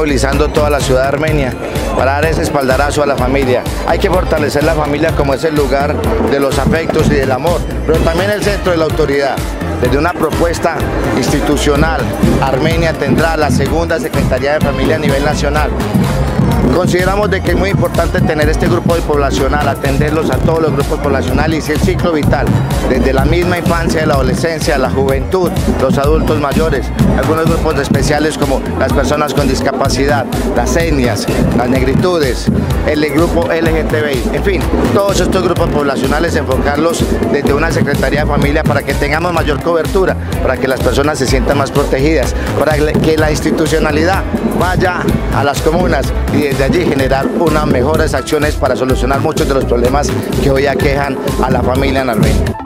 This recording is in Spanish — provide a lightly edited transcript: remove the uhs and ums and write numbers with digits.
movilizando toda la ciudad de Armenia para dar ese espaldarazo a la familia. Hay que fortalecer la familia como es el lugar de los afectos y del amor, pero también el centro de la autoridad. Desde una propuesta institucional, Armenia tendrá la segunda Secretaría de Familia a nivel nacional. Consideramos de que es muy importante tener este grupo poblacional, atenderlos a todos los grupos poblacionales y el ciclo vital, desde la misma infancia, la adolescencia, la juventud, los adultos mayores, algunos grupos especiales como las personas con discapacidad, las etnias, las negritudes, el grupo LGTBI, en fin, todos estos grupos poblacionales enfocarlos desde una Secretaría de Familia para que tengamos mayor cobertura, para que las personas se sientan más protegidas, para que la institucionalidad vaya a las comunas y desde allí generar unas mejores acciones para solucionar muchos de los problemas que hoy aquejan a la familia en Armenia.